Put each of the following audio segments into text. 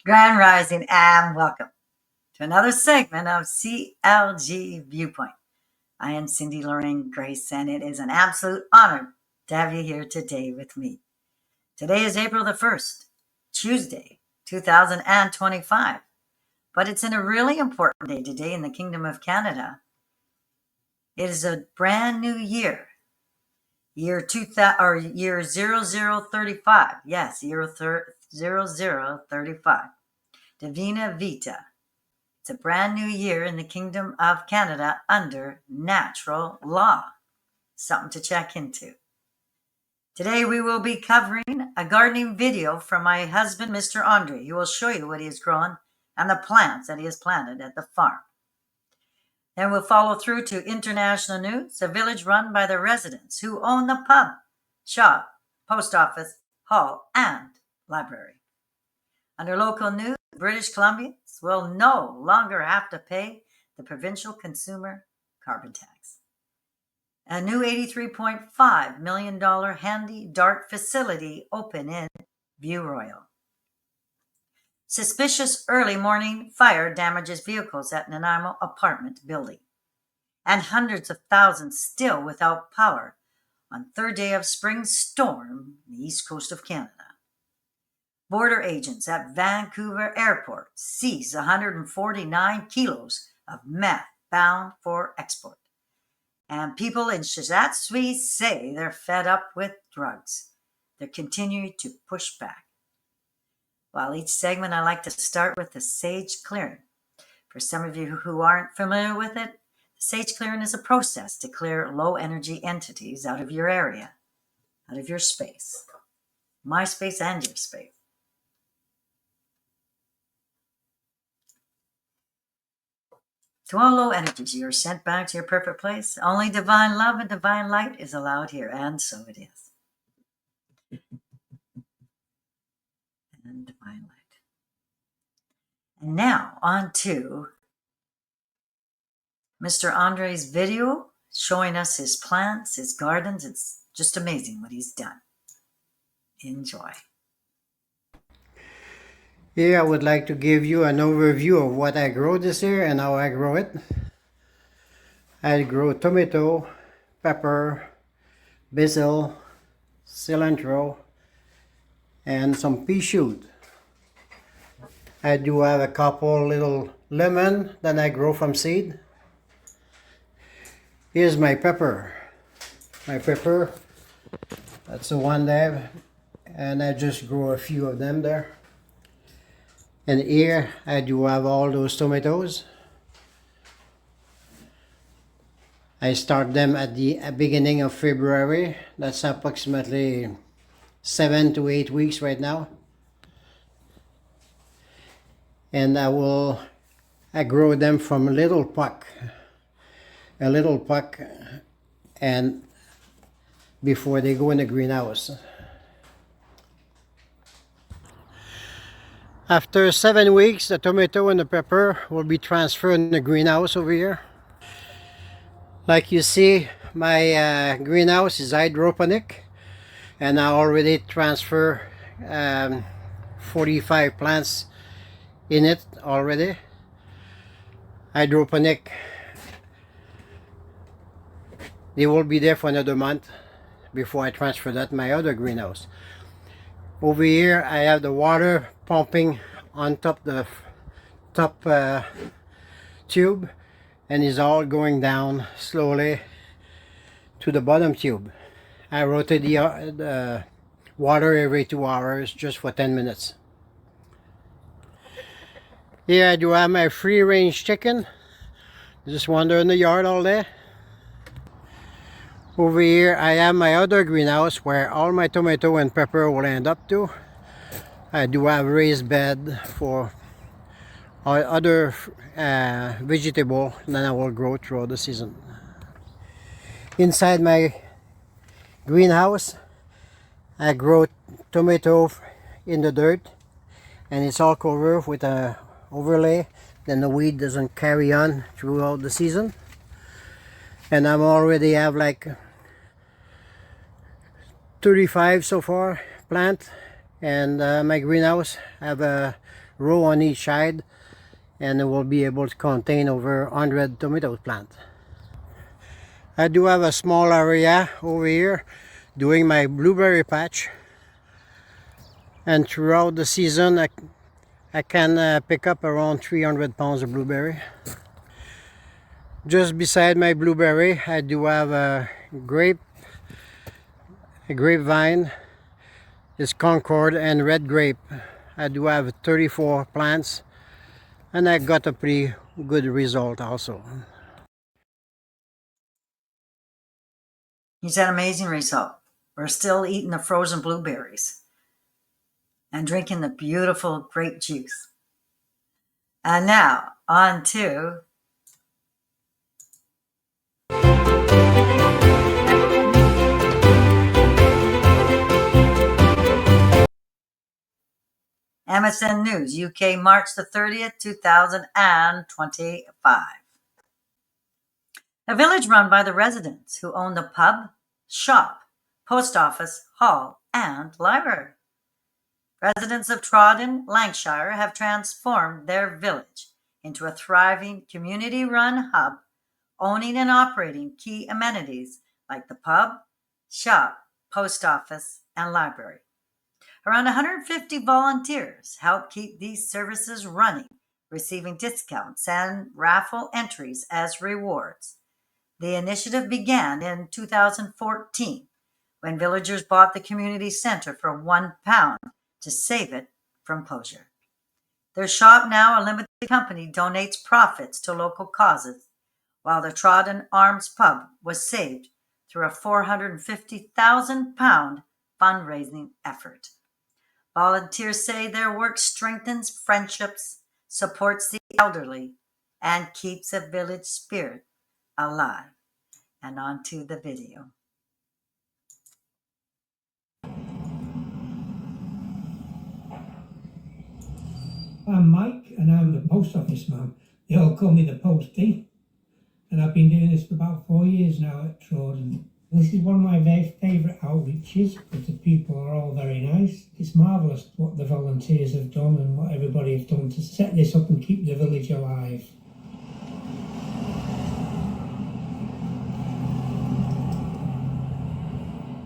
Grand Rising and welcome to another segment of CLG Viewpoint. I am Cindy Lorraine Grais, and it is an absolute honor to have you here today with me. Today is April the 1st, Tuesday, 2025, but it's in a really important day today in the Kingdom of Canada. It is a brand new year, year 0035. Yes, year 0035. Divina Vita. It's a brand new year in the Kingdom of Canada under natural law. Something to check into. Today we will be covering a gardening video from my husband, Mr. Andre. He will show you what he has grown and the plants that he has planted at the farm. Then we'll follow through to international news, a village run by the residents who own the pub, shop, post office, hall, and library. Under local news, British Columbians will no longer have to pay the provincial consumer carbon tax. A new $83.5 million handy dart facility open in View Royal. Suspicious early morning fire damages vehicles at Nanaimo apartment building. And hundreds of thousands still without power on third day of spring storm on the east coast of Canada. Border agents at Vancouver Airport seize 149 kilos of meth bound for export. And people in Shizhatsui say they're fed up with drugs. They're continuing to push back. While each segment I like to start with the sage clearing. For some of you who aren't familiar with it, the sage clearing is a process to clear low energy entities out of your area, out of your space, my space and your space. To all low energies, you are sent back to your perfect place. Only divine love and divine light is allowed here, and so it is. And divine light. And now, on to Mr. Andre's video showing us his plants, his gardens. It's just amazing what he's done. Enjoy. Here I would like to give you an overview of what I grow this year and how I grow it. I grow tomato, pepper, basil, cilantro, and some pea shoot. I do have a couple little lemon that I grow from seed. Here's my pepper. My pepper, that's the one there, and I just grow a few of them there. And here I do have all those tomatoes. I start them at the beginning of February. That's approximately 7 to 8 weeks right now. And I grow them from a little puck, and before they go in the greenhouse. After 7 weeks, the tomato and the pepper will be transferred in the greenhouse over here. Like you see, my greenhouse is hydroponic, and I already transfer 45 plants in it already. Hydroponic, they will be there for another month before I transfer that to my other greenhouse. Over here I have the water pumping on top the top tube, and is all going down slowly to the bottom tube. I rotate the water every 2 hours just for 10 minutes. Here I do have my free range chicken. Just wander in the yard all day. Over here I have my other greenhouse where all my tomato and pepper will end up to. I do have raised bed for other vegetable that I will grow throughout the season. Inside my greenhouse I grow tomato in the dirt, and it's all covered with a overlay, then the weed doesn't carry on throughout the season. And I'm already have like 35 so far plant, and my greenhouse have a row on each side, and it will be able to contain over 100 tomato plants. I do have a small area over here doing my blueberry patch, and throughout the season I can pick up around 300 pounds of blueberry. Just beside my blueberry I do have a grapevine. It's Concord and red grape. I do have 34 plants, and I got a pretty good result also. He's had an amazing result. We're still eating the frozen blueberries and drinking the beautiful grape juice. And now, on to MSN News, UK, March the 30th, 2025. A village run by the residents who own the pub, shop, post office, hall, and library. Residents of Trawden, Lancashire have transformed their village into a thriving community-run hub, owning and operating key amenities like the pub, shop, post office, and library. Around 150 volunteers help keep these services running, receiving discounts and raffle entries as rewards. The initiative began in 2014 when villagers bought the community center for £1 to save it from closure. Their shop, now a limited company, donates profits to local causes, while the Trawden Arms Pub was saved through a £450,000 fundraising effort. Volunteers say their work strengthens friendships, supports the elderly, and keeps a village spirit alive. And on to the video. I'm Mike, and I'm the post office man. They all call me the postie, and I've been doing this for about 4 years now at Trawden. This is one of my very favourite outreaches, because the people are all very nice. It's marvellous what the volunteers have done and what everybody has done to set this up and keep the village alive.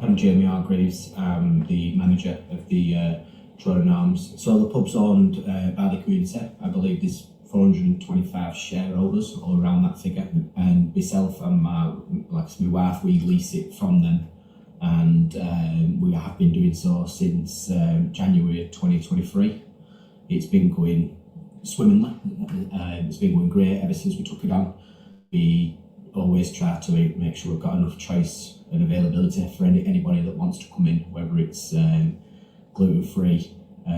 I'm Jamie Hargreaves. I'm the manager of the Trawden Arms. So the pub's owned by the community. I believe there's 425 shareholders or around that figure, and myself and my wife, we lease it from them, and we have been doing so since January 2023. It's been going swimmingly. It's been going great ever since we took it on. We always try to make sure we've got enough choice and availability for anybody that wants to come in, whether it's gluten-free,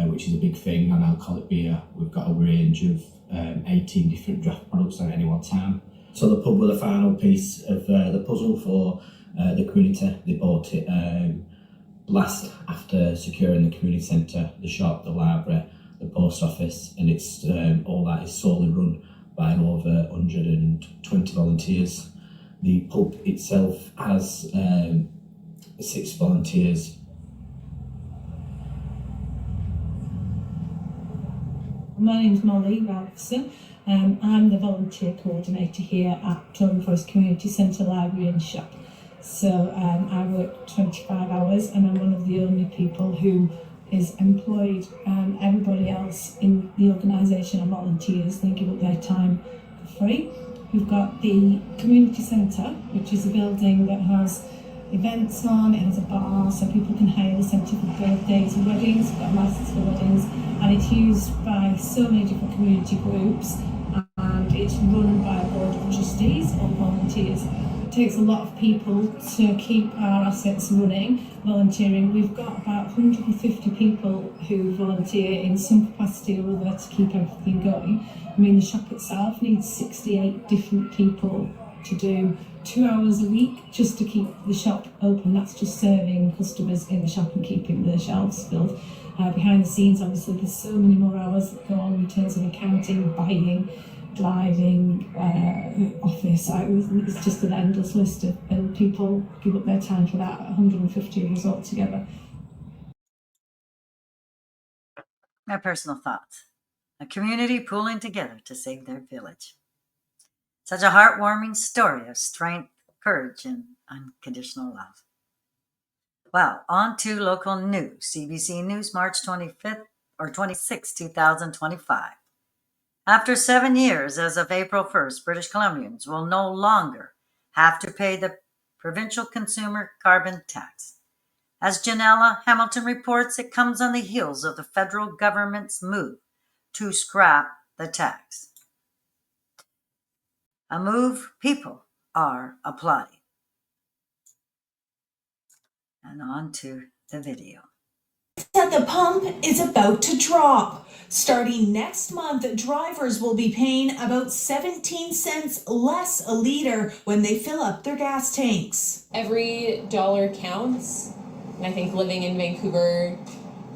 which is a big thing, and alcoholic beer. We've got a range of 18 different draft products at any one time. So the pub were the final piece of the puzzle for the community. They bought it last after securing the community centre, the shop, the library, the post office, and it's all that is solely run by over 120 volunteers. The pub itself has 6 volunteers. My name's Molly Ralphson. I'm the volunteer coordinator here at Trawden Forest Community Centre Library and Shop. So I work 25 hours, and I'm one of the only people who is employed. Everybody else in the organisation are volunteers. They give up their time for free. We've got the community centre, which is a building that has events on. It has a bar, so people can hire the centre for birthdays and weddings. We've got license for weddings, and it's used by so many different community groups, and it's run by a board of trustees or volunteers. It takes a lot of people to keep our assets running, volunteering. We've got about 150 people who volunteer in some capacity or other to keep everything going. I mean, the shop itself needs 68 different people to do 2 hours a week just to keep the shop open. That's just serving customers in the shop and keeping the shelves filled. Behind the scenes, obviously, there's so many more hours that go on in terms of accounting, buying, driving, office. It's just an endless list and people give up their time for that, 150 of us all together. My personal thoughts. a community pooling together to save their village. Such a heartwarming story of strength, courage, and unconditional love. Well, on to local news. CBC News, March 25th or 26, 2025. After 7 years, as of April 1st, British Columbians will no longer have to pay the provincial consumer carbon tax. As Janella Hamilton reports, it comes on the heels of the federal government's move to scrap the tax. A move people are applauding. And on to the video. At the pump is about to drop. Starting next month, drivers will be paying about 17 cents less a liter when they fill up their gas tanks. Every dollar counts, and I think living in Vancouver,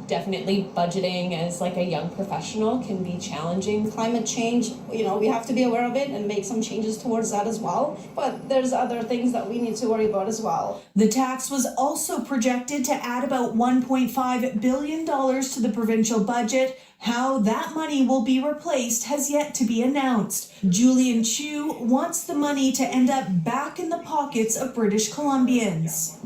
definitely budgeting as like a young professional can be challenging. Climate change, we have to be aware of it and make some changes towards that as well. But there's other things that we need to worry about as well. The tax was also projected to add about $1.5 billion to the provincial budget. How that money will be replaced has yet to be announced. Julian Chu wants the money to end up back in the pockets of British Columbians.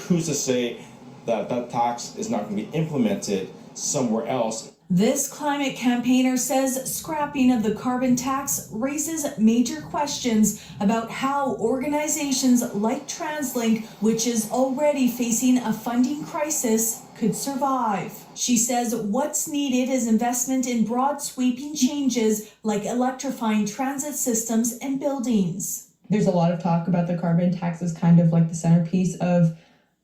Who's to say that tax is not going to be implemented somewhere else? This climate campaigner says scrapping of the carbon tax raises major questions about how organizations like TransLink, which is already facing a funding crisis, could survive. She says what's needed is investment in broad sweeping changes like electrifying transit systems and buildings. There's a lot of talk about the carbon tax as kind of like the centerpiece of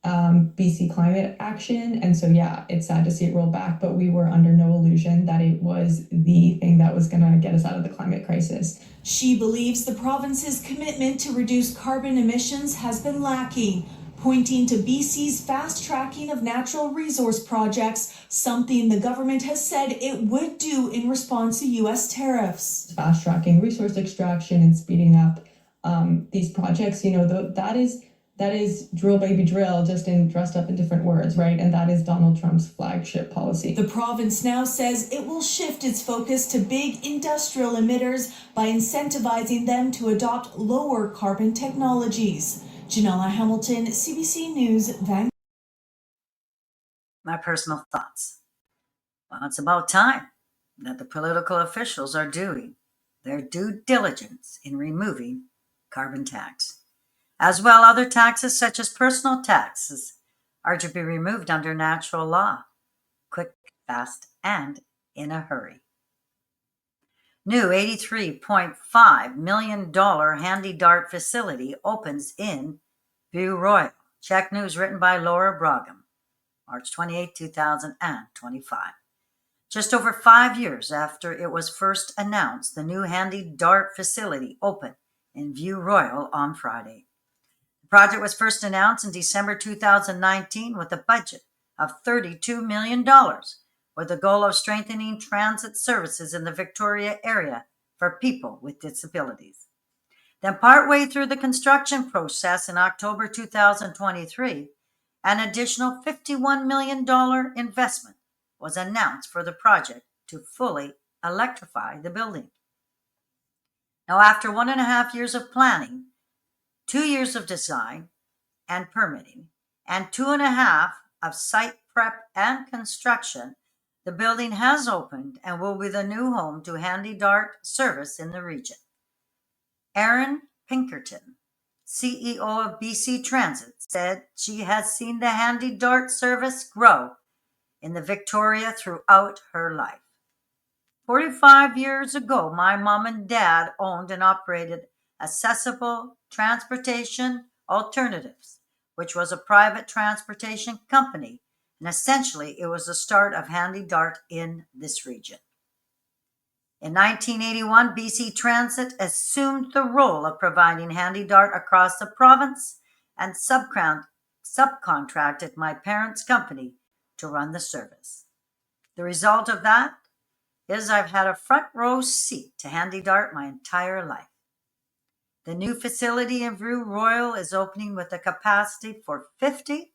BC climate action. And so, yeah, it's sad to see it roll back, but we were under no illusion that it was the thing that was going to get us out of the climate crisis. She believes the province's commitment to reduce carbon emissions has been lacking, pointing to BC's fast tracking of natural resource projects, something the government has said it would do in response to U.S. tariffs. Fast tracking resource extraction and speeding up these projects, that is drill baby drill, just dressed up in different words, right? And that is Donald Trump's flagship policy. The province now says it will shift its focus to big industrial emitters by incentivizing them to adopt lower carbon technologies. Janella Hamilton, CBC News, Vancouver. My personal thoughts. Well, it's about time that the political officials are doing their due diligence in removing carbon tax. As well, other taxes such as personal taxes are to be removed under natural law, quick, fast, and in a hurry. New $83.5 million Handy Dart facility opens in View Royal. Check News written by Laura Brogum, March 28, 2025. Just over 5 years after it was first announced, the new Handy Dart facility opened in View Royal on Friday. The project was first announced in December 2019 with a budget of $32 million, with the goal of strengthening transit services in the Victoria area for people with disabilities. Then partway through the construction process in October 2023, an additional $51 million investment was announced for the project to fully electrify the building. Now, after 1.5 years of planning, 2 years of design and permitting, and 2.5 of site prep and construction, the building has opened and will be the new home to Handy Dart service in the region. Erin Pinkerton, CEO of BC Transit, said she has seen the Handy Dart service grow in the Victoria throughout her life. 45 years ago, my mom and dad owned and operated Accessible Transportation Alternatives, which was a private transportation company, and essentially it was the start of Handy Dart in this region. In 1981, BC Transit assumed the role of providing Handy Dart across the province and subcontracted my parents' company to run the service. The result of that is I've had a front row seat to Handy Dart my entire life. The new facility in View Royal is opening with a capacity for 50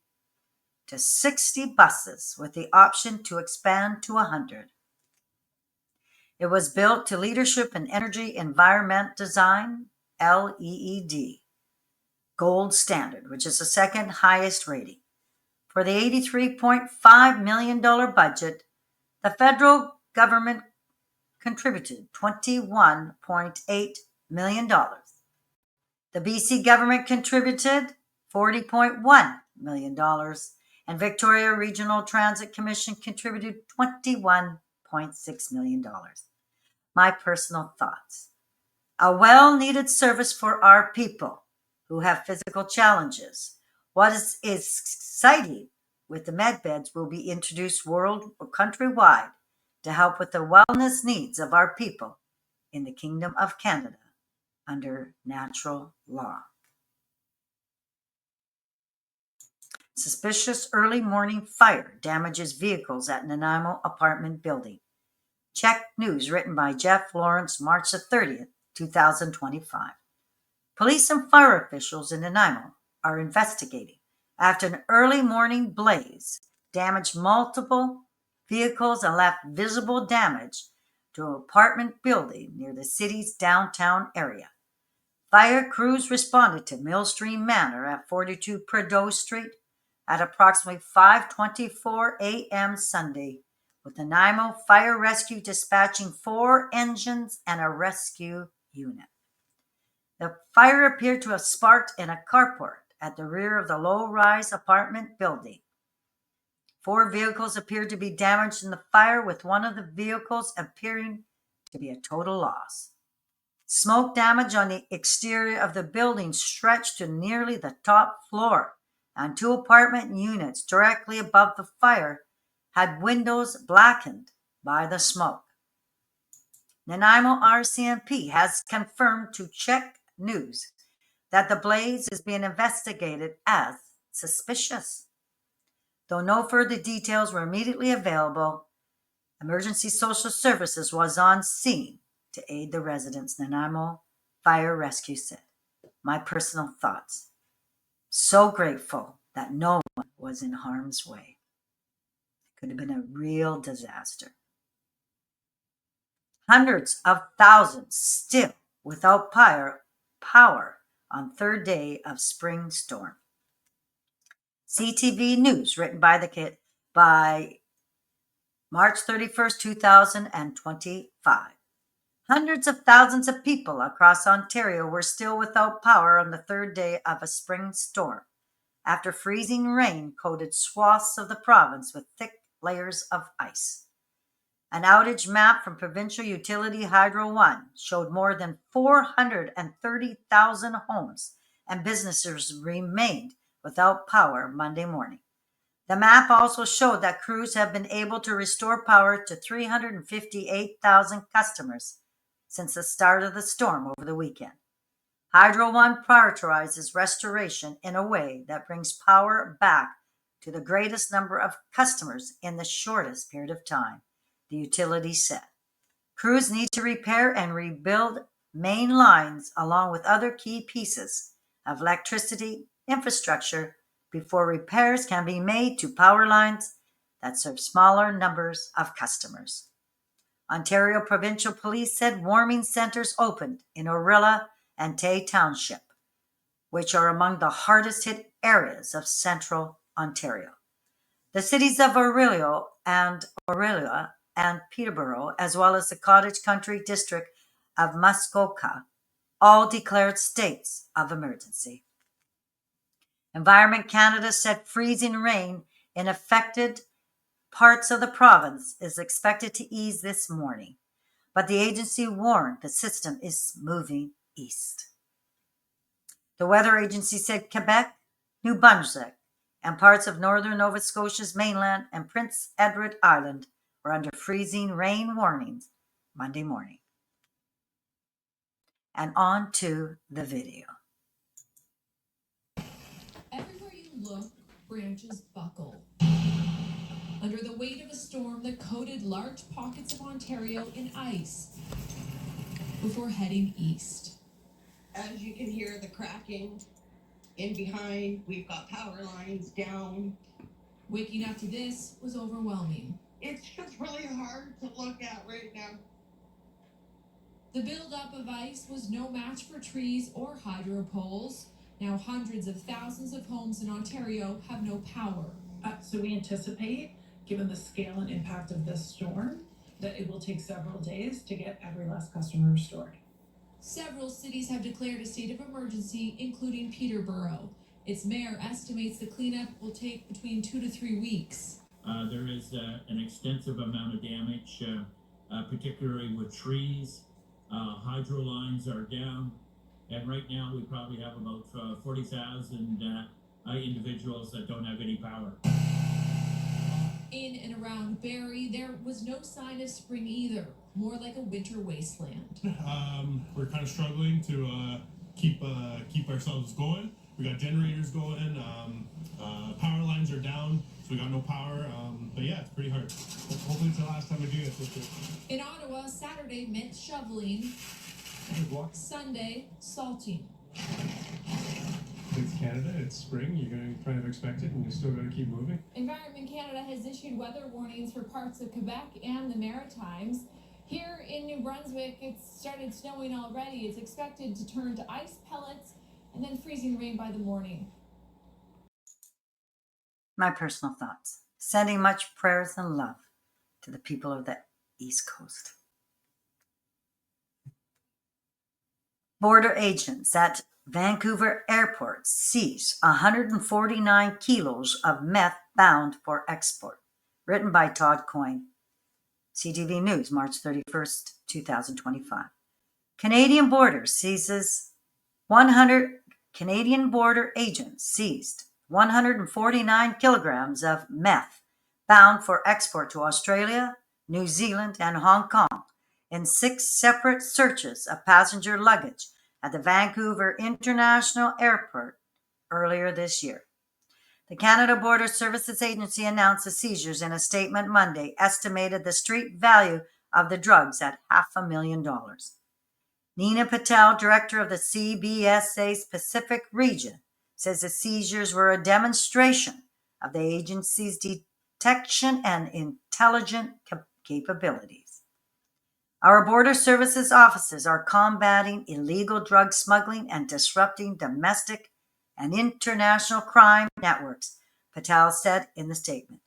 to 60 buses with the option to expand to 100. It was built to Leadership in Energy Environment Design, LEED, Gold Standard, which is the second highest rating. For the $83.5 million budget, the federal government contributed $21.8 million. The BC government contributed $40.1 million, and Victoria Regional Transit Commission contributed $21.6 million. My personal thoughts. A well-needed service for our people who have physical challenges. What is exciting with the med beds will be introduced countrywide to help with the wellness needs of our people in the Kingdom of Canada under natural law. Suspicious early morning fire damages vehicles at Nanaimo apartment building. Check News, written by Jeff Lawrence, March the 30th, 2025. Police and fire officials in Nanaimo are investigating after an early morning blaze damaged multiple vehicles and left visible damage to an apartment building near the city's downtown area. Fire crews responded to Millstream Manor at 42 Prideaux Street at approximately 5:24 a.m. Sunday, with Nanaimo Fire Rescue dispatching 4 engines and a rescue unit. The fire appeared to have sparked in a carport at the rear of the low-rise apartment building. 4 vehicles appeared to be damaged in the fire, with one of the vehicles appearing to be a total loss. Smoke damage on the exterior of the building stretched to nearly the top floor, and 2 apartment units directly above the fire had windows blackened by the smoke. Nanaimo RCMP has confirmed to Check News that the blaze is being investigated as suspicious. Though no further details were immediately available, Emergency Social Services was on scene to aid the residents, Nanaimo Fire Rescue said. My personal thoughts. So grateful that no one was in harm's way. It could have been a real disaster. Hundreds of thousands still without power on third day of spring storm. CTV News, written by March 31st, 2025. Hundreds of thousands of people across Ontario were still without power on the third day of a spring storm, after freezing rain coated swaths of the province with thick layers of ice. An outage map from provincial utility Hydro One showed more than 430,000 homes and businesses remained without power Monday morning. The map also showed that crews have been able to restore power to 358,000 customers since the start of the storm over the weekend. Hydro One prioritizes restoration in a way that brings power back to the greatest number of customers in the shortest period of time, the utility said. Crews need to repair and rebuild main lines along with other key pieces of electricity infrastructure before repairs can be made to power lines that serve smaller numbers of customers. Ontario Provincial Police said warming centers opened in Orilla and Tay Township, which are among the hardest hit areas of central Ontario. The cities of Orillia and Peterborough, as well as the Cottage Country district of Muskoka, all declared states of emergency. Environment Canada said freezing rain in affected parts of the province is expected to ease this morning, but the agency warned the system is moving east. The weather agency said Quebec, New Brunswick, and parts of northern Nova Scotia's mainland and Prince Edward Island were under freezing rain warnings Monday morning. And on to the video. Everywhere you look, branches buckle under the weight of a storm that coated large pockets of Ontario in ice before heading east. As you can hear the cracking in behind, we've got power lines down. Waking up to this was overwhelming. It's just really hard to look at right now. The buildup of ice was no match for trees or hydro poles. Now hundreds of thousands of homes in Ontario have no power. So we anticipate, given the scale and impact of this storm, that it will take several days to get every last customer restored. Several cities have declared a state of emergency, including Peterborough. Its mayor estimates the cleanup will take between 2 to 3 weeks. There is an extensive amount of damage, particularly with trees. Hydro lines are down, and right now we probably have about 40,000 individuals that don't have any power. In and around Barrie, there was no sign of spring either, more like a winter wasteland. We're kind of struggling to keep ourselves going. We got generators going, power lines are down, so we got no power. But yeah, it's pretty hard. Hopefully it's the last time we do it this year. In Ottawa, Saturday meant shoveling. Sunday, salting. It's Canada, it's spring, you're going to kind of expect it, and you still got to keep moving. Environment Canada has issued weather warnings for parts of Quebec and the Maritimes. Here in New Brunswick, it's started snowing already. It's expected to turn to ice pellets and then freezing rain by the morning. My personal thoughts. Sending much prayers and love to the people of the East Coast. Border agents at Vancouver Airport seized 149 kilos of meth bound for export. Written by Todd Coyne. CTV News, March 31st, 2025. Canadian border agents seized 149 kilograms of meth bound for export to Australia, New Zealand, and Hong Kong in 6 separate searches of passenger luggage at the Vancouver International Airport earlier this year. The Canada Border Services Agency announced the seizures in a statement Monday, estimated the street value of the drugs at $500,000. Nina Patel, director of the CBSA's Pacific region, says the seizures were a demonstration of the agency's detection and intelligence capabilities. Our border services officers are combating illegal drug smuggling and disrupting domestic and international crime networks, Patel said in the statement.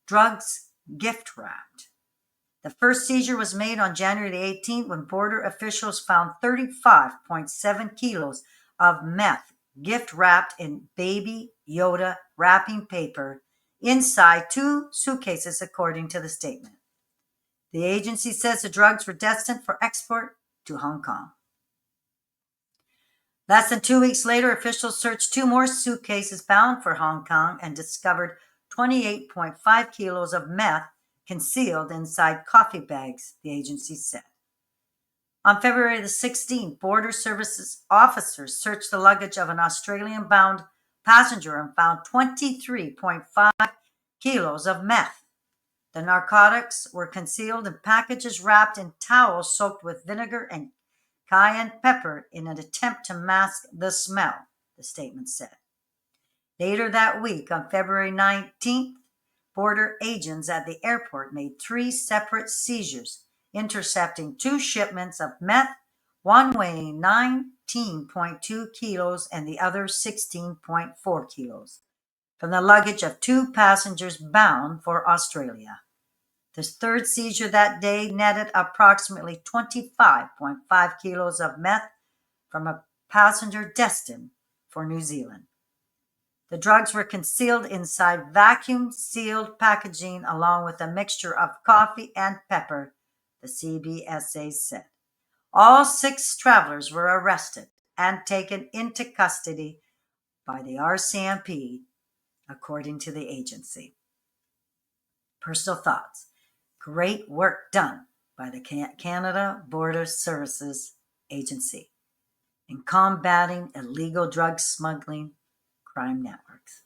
Drugs gift wrapped. The first seizure was made on January 18th when border officials found 35.7 kilos of meth gift wrapped in Baby Yoda wrapping paper inside 2 suitcases, according to the statement. The agency says the drugs were destined for export to Hong Kong. Less than 2 weeks later, officials searched 2 more suitcases bound for Hong Kong and discovered 28.5 kilos of meth concealed inside coffee bags, the agency said. On February the 16th, Border Services officers searched the luggage of an Australian-bound passenger and found 23.5 kilos of meth. The narcotics were concealed in packages wrapped in towels soaked with vinegar and cayenne pepper in an attempt to mask the smell, the statement said. Later that week, on February 19th, border agents at the airport made 3 separate seizures, intercepting 2 shipments of meth, one weighing 19.2 kilos and the other 16.4 kilos, from the luggage of 2 passengers bound for Australia. The third seizure that day netted approximately 25.5 kilos of meth from a passenger destined for New Zealand. The drugs were concealed inside vacuum-sealed packaging along with a mixture of coffee and pepper, the CBSA said. All 6 travelers were arrested and taken into custody by the RCMP, according to the agency. Personal thoughts. Great work done by the Canada Border Services Agency in combating illegal drug smuggling crime networks.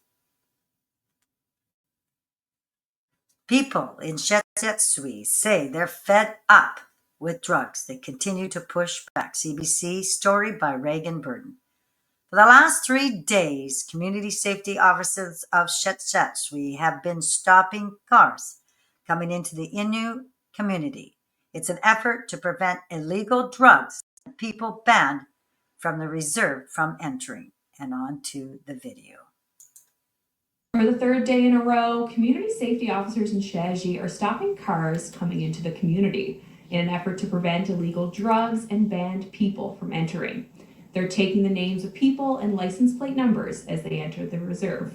People in Shetsui say they're fed up with drugs. They continue to push back. CBC story by Reagan Burton. For the last 3 days, community safety officers of Shetsui have been stopping cars coming into the Innu community. It's an effort to prevent illegal drugs and people banned from the reserve from entering. And on to the video. For the third day in a row, community safety officers in CLG are stopping cars coming into the community in an effort to prevent illegal drugs and banned people from entering. They're taking the names of people and license plate numbers as they enter the reserve.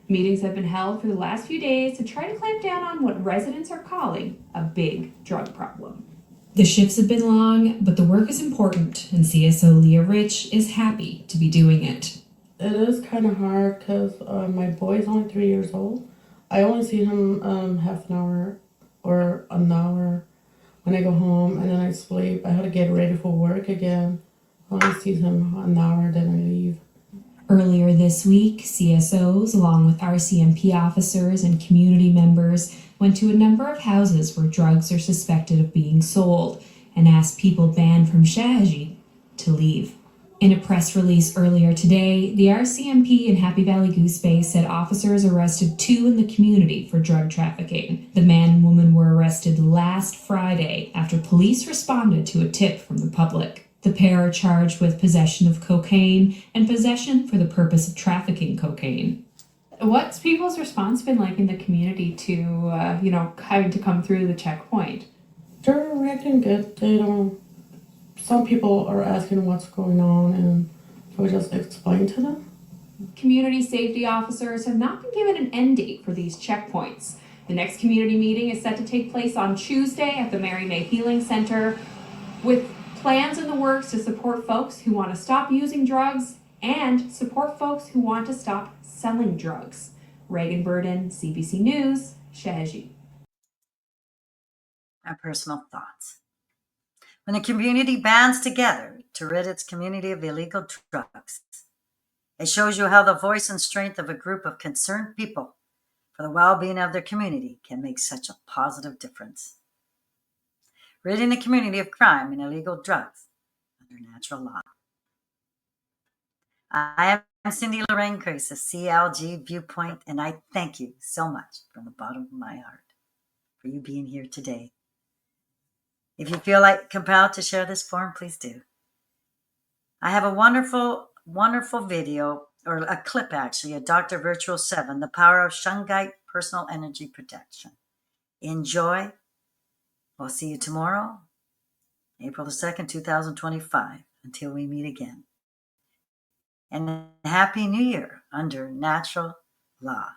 Meetings have been held for the last few days to try to clamp down on what residents are calling a big drug problem. The shifts have been long, but the work is important, and CSO Leah Rich is happy to be doing it. It is kind of hard because my boy's only 3 years old. I only see him half an hour or an hour when I go home, and then I sleep. I have to get ready for work again. I only see him an hour, then I leave. Earlier this week, CSOs, along with RCMP officers and community members, went to a number of houses where drugs are suspected of being sold and asked people banned from CLG to leave. In a press release earlier today, the RCMP in Happy Valley Goose Bay said officers arrested 2 in the community for drug trafficking. The man and woman were arrested last Friday after police responded to a tip from the public. The pair are charged with possession of cocaine and possession for the purpose of trafficking cocaine. What's people's response been like in the community to, having to come through the checkpoint? They're reacting good. Some people are asking what's going on, and so we just explain to them. Community safety officers have not been given an end date for these checkpoints. The next community meeting is set to take place on Tuesday at the Mary May Healing Center, with plans in the works to support folks who want to stop using drugs and support folks who want to stop selling drugs. Reagan Burden, CBC News, CLG. Our personal thoughts. When a community bands together to rid its community of illegal drugs, it shows you how the voice and strength of a group of concerned people for the well-being of their community can make such a positive difference. Ridding the community of crime and illegal drugs under natural law. I am Cindy Lorraine Grais of CLG View Point, and I thank you so much from the bottom of my heart for you being here today. If you feel compelled to share this forum, please do. I have a wonderful, wonderful video, or a clip actually, of Dr. Virtual 7, The Power of Shungite Personal Energy Protection. Enjoy. We'll see you tomorrow, April the 2nd, 2025, until we meet again. And Happy New Year under natural law.